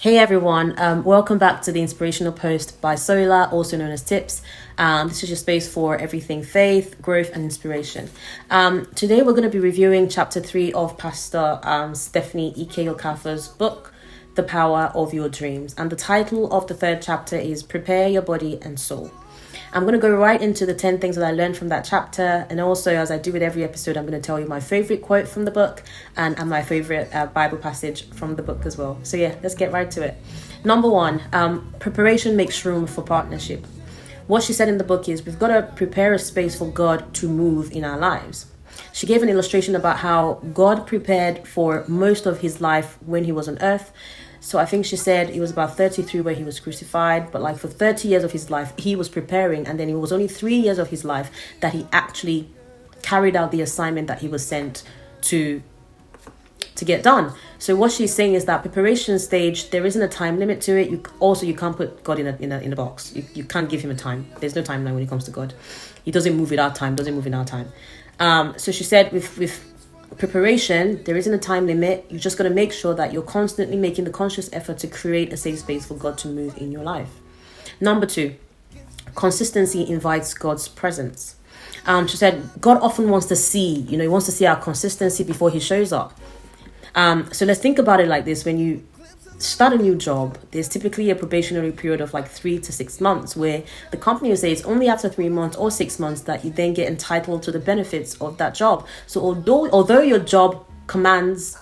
Hey everyone, welcome back to the Inspirational Post by Soulah, also known as Tips. This is your space for everything faith, growth, and inspiration. Today we're going to be reviewing chapter 3 of Pastor Stephanie Ike Okafor's book, The Power of Your Dreams. And the title of the third chapter is Prepare Your Body and Soul. I'm going to go right into the 10 things that I learned from that chapter. And also, as I do with every episode, I'm going to tell you my favorite quote from the book and my favorite Bible passage from the book as well. So yeah, let's get right to it. Number 1, preparation makes room for partnership. What she said in the book is we've got to prepare a space for God to move in our lives. She gave an illustration about how God prepared for most of his life when he was on earth. So I think she said it was about 33 where he was crucified, but like for 30 years of his life, he was preparing. And then it was only 3 years of his life that he actually carried out the assignment that he was sent to get done. So what she's saying is that preparation stage, there isn't a time limit to it. You can't put God in a box. You can't give him a time. There's no timeline when it comes to God. He doesn't move without time, doesn't move in our time. So she said with preparation, there isn't a time limit. You just got to make sure that you're constantly making the conscious effort to create a safe space for God to move in your life. Number 2, consistency invites God's presence. She said God often wants to see, he wants to see our consistency before he shows up. So let's think about it like this. When you start a new job, there's typically a probationary period of like 3 to 6 months where the company will say it's only after 3 months or 6 months that you then get entitled to the benefits of that job. So although your job commands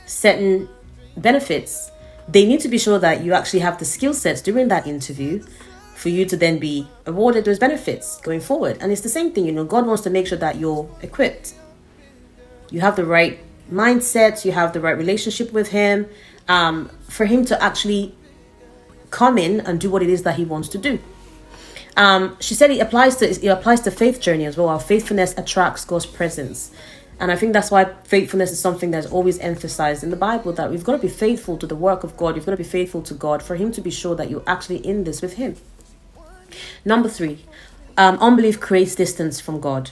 certain benefits, they need to be sure that you actually have the skill sets during that interview for you to then be awarded those benefits going forward. And it's the same thing, God wants to make sure that you're equipped. You have the right mindset, you have the right relationship with him, for him to actually come in and do what it is that he wants to do. She said it applies to faith journey as well. Our faithfulness attracts God's presence. And I think that's why faithfulness is something that's always emphasized in the Bible, that we've got to be faithful to the work of God. You've got to be faithful to God for him to be sure that you're actually in this with him. Number 3, unbelief creates distance from God.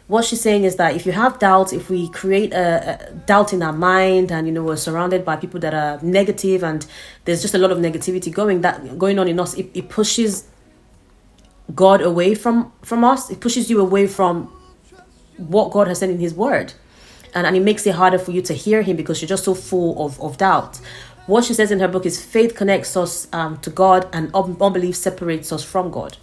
What she's saying is that if you have doubts, if we create a doubt in our mind and, we're surrounded by people that are negative and there's just a lot of negativity going on in us, it pushes God away from us. It pushes you away from what God has said in his word. And it makes it harder for you to hear him because you're just so full of doubt. What she says in her book is faith connects us to God and unbelief separates us from God.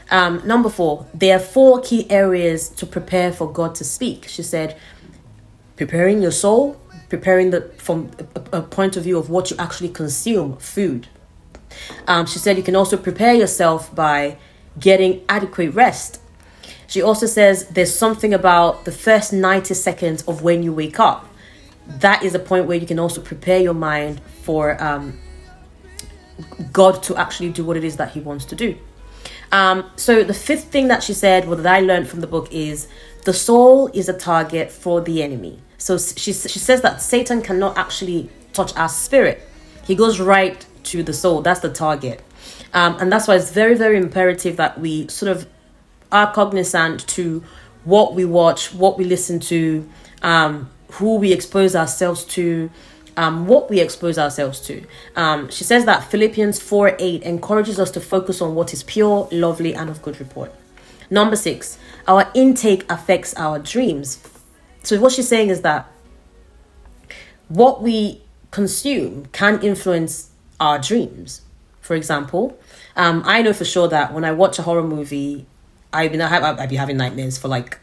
Number 4, there are 4 key areas to prepare for God to speak. She said, preparing your soul, preparing from a point of view of what you actually consume, food. She said you can also prepare yourself by getting adequate rest. She also says there's something about the first 90 seconds of when you wake up. That is a point where you can also prepare your mind for God to actually do what it is that he wants to do. So the 5th thing that she said, that I learned from the book, is the soul is a target for the enemy. So she says that Satan cannot actually touch our spirit. He goes right to the soul. That's the target. And that's why it's very, very imperative that we sort of are cognizant to what we watch, what we listen to, who we expose ourselves to, what we expose ourselves to. She says that Philippians 4:8 encourages us to focus on what is pure, lovely, and of good report. Number 6, our intake affects our dreams. So what she's saying is that what we consume can influence our dreams. For example, I know for sure that when I watch a horror movie, I'd be having nightmares for like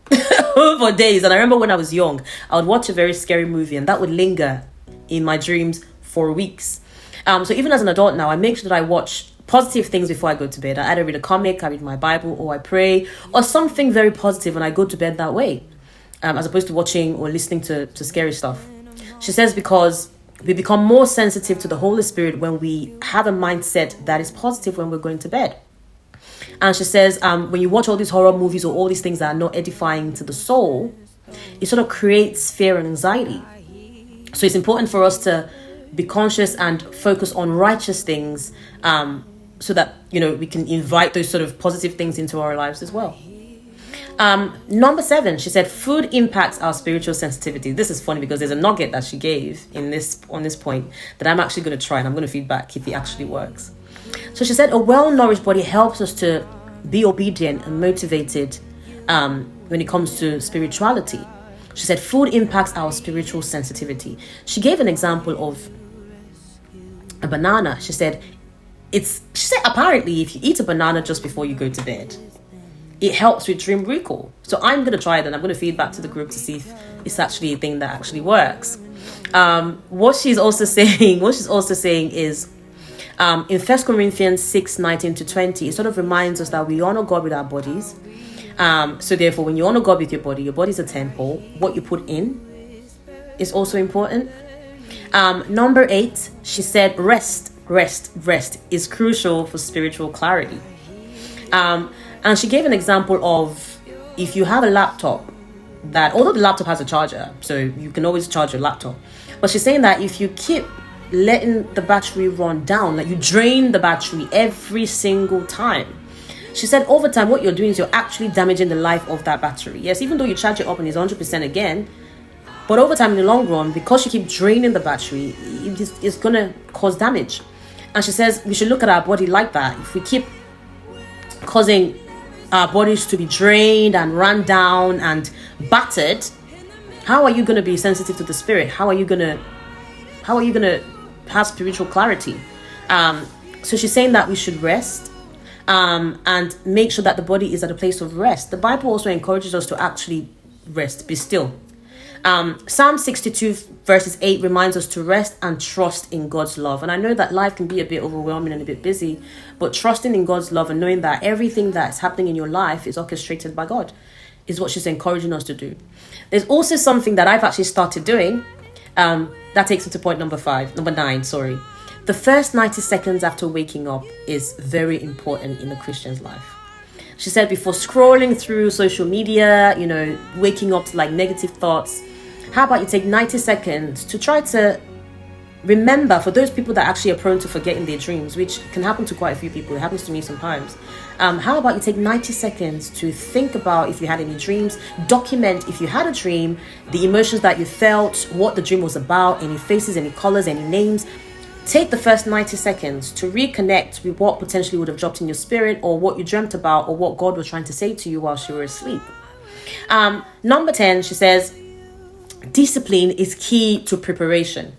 for days. And I remember when I was young, I would watch a very scary movie and that would linger in my dreams for weeks. So even as an adult now, I make sure that I watch positive things before I go to bed. I either read a comic, I read my Bible, or I pray, or something very positive, and I go to bed that way, as opposed to watching or listening to scary stuff. She says because we become more sensitive to the Holy Spirit when we have a mindset that is positive when we're going to bed. And she says when you watch all these horror movies or all these things that are not edifying to the soul, it sort of creates fear and anxiety. So it's important for us to be conscious and focus on righteous things, so that we can invite those sort of positive things into our lives as well. Number 7, she said, food impacts our spiritual sensitivity. This is funny because there's a nugget that she gave on this point that I'm actually going to try, and I'm going to feedback if it actually works. So she said, a well-nourished body helps us to be obedient and motivated when it comes to spirituality. She said, food impacts our spiritual sensitivity. She gave an example of a banana. She said, apparently if you eat a banana just before you go to bed, it helps with dream recall. So I'm going to try it and I'm going to feed back to the group to see if it's actually a thing that actually works. What she's also saying is, in 1 Corinthians 6:19-20, it sort of reminds us that we honor God with our bodies. So therefore, when you honor God with your body's a temple. What you put in is also important. Number 8, she said, rest is crucial for spiritual clarity. And she gave an example of, if you have a laptop that, although the laptop has a charger, so you can always charge your laptop, but she's saying that if you keep letting the battery run down, like you drain the battery every single time, she said over time what you're doing is you're actually damaging the life of that battery. Yes, even though you charge it up and it's 100% again, but over time in the long run, because you keep draining the battery, it's going to cause damage. And she says we should look at our body like that. If we keep causing our bodies to be drained and run down and battered, how are you going to be sensitive to the spirit? How are you going to have spiritual clarity? So she's saying that we should rest and make sure that the body is at a place of rest. The Bible also encourages us to actually rest, be still. Psalm 62 verses 8 reminds us to rest and trust in God's love. And I know that life can be a bit overwhelming and a bit busy, but trusting in God's love and knowing that everything that's happening in your life is orchestrated by God is what she's encouraging us to do. There's also something that I've actually started doing. That takes me to point number 9. The first 90 seconds after waking up is very important in a Christian's life. She said before scrolling through social media, waking up to like negative thoughts, how about you take 90 seconds to try to remember, for those people that actually are prone to forgetting their dreams, which can happen to quite a few people, it happens to me sometimes. How about you take 90 seconds to think about if you had any dreams, document if you had a dream, the emotions that you felt, what the dream was about, any faces, any colors, any names. Take the first 90 seconds to reconnect with what potentially would have dropped in your spirit, or what you dreamt about, or what God was trying to say to you whilst you were asleep. Number 10, she says, discipline is key to preparation.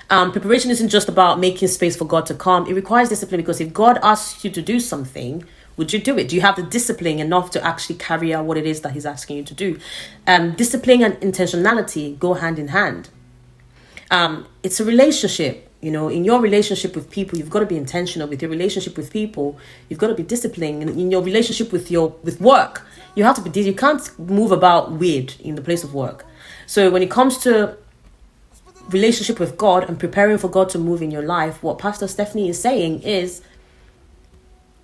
Preparation isn't just about making space for God to come. It requires discipline, because if God asks you to do something, would you do it? Do you have the discipline enough to actually carry out what it is that he's asking you to do? Discipline and intentionality go hand in hand. It's a relationship. In your relationship with people, you've got to be intentional. With your relationship with people, you've got to be disciplined. And in your relationship with work, you have to be. You can't move about weird in the place of work. So when it comes to relationship with God and preparing for God to move in your life, what Pastor Stephanie is saying is,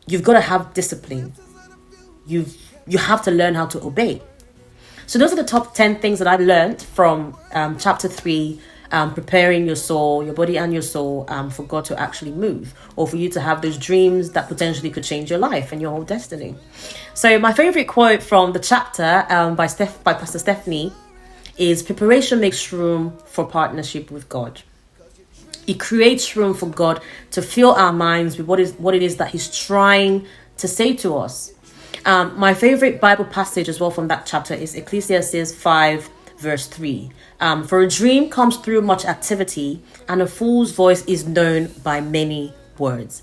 you've got to have discipline. You have to learn how to obey. So those are the top 10 things that I've learned from chapter 3. Preparing your soul, your body and your soul for God to actually move, or for you to have those dreams that potentially could change your life and your whole destiny. So my favorite quote from the chapter by Pastor Stephanie is, preparation makes room for partnership with God. It creates room for God to fill our minds with what it is that he's trying to say to us. My favorite Bible passage as well from that chapter is Ecclesiastes 5 verse 3. For a dream comes through much activity, and a fool's voice is known by many words.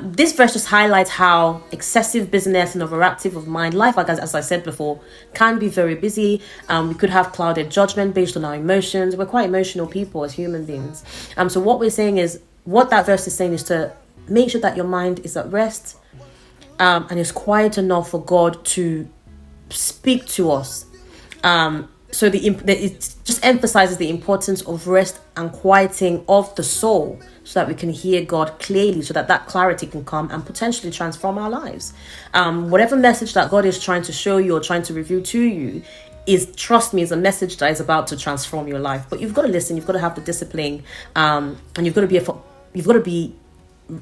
This verse just highlights how excessive busyness and overactive of mind, life, as I said before, can be very busy. We could have clouded judgment based on our emotions. We're quite emotional people as human beings. So what that verse is saying is to make sure that your mind is at rest and is quiet enough for God to speak to us. So it just emphasizes the importance of rest and quieting of the soul, so that we can hear God clearly, so that clarity can come and potentially transform our lives. Whatever message that God is trying to show you or trying to reveal to you trust me, is a message that is about to transform your life. But you've got to listen, you've got to have the discipline, and you've got to be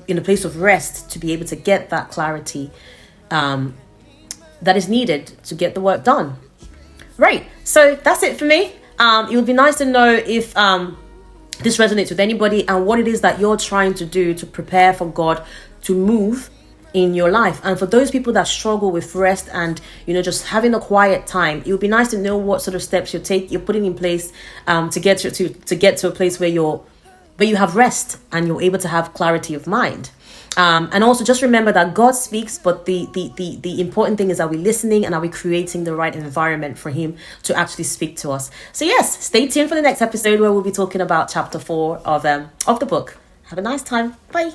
in a place of rest to be able to get that clarity that is needed to get the work done. Right. So that's it for me. It would be nice to know if this resonates with anybody and what it is that you're trying to do to prepare for God to move in your life. And for those people that struggle with rest and just having a quiet time, it would be nice to know what sort of steps you're putting in place to get to a place where you have rest and you're able to have clarity of mind. And also just remember that God speaks, but the important thing is, are we listening and are we creating the right environment for him to actually speak to us? So yes, stay tuned for the next episode where we'll be talking about chapter 4 of the book. Have a nice time. Bye.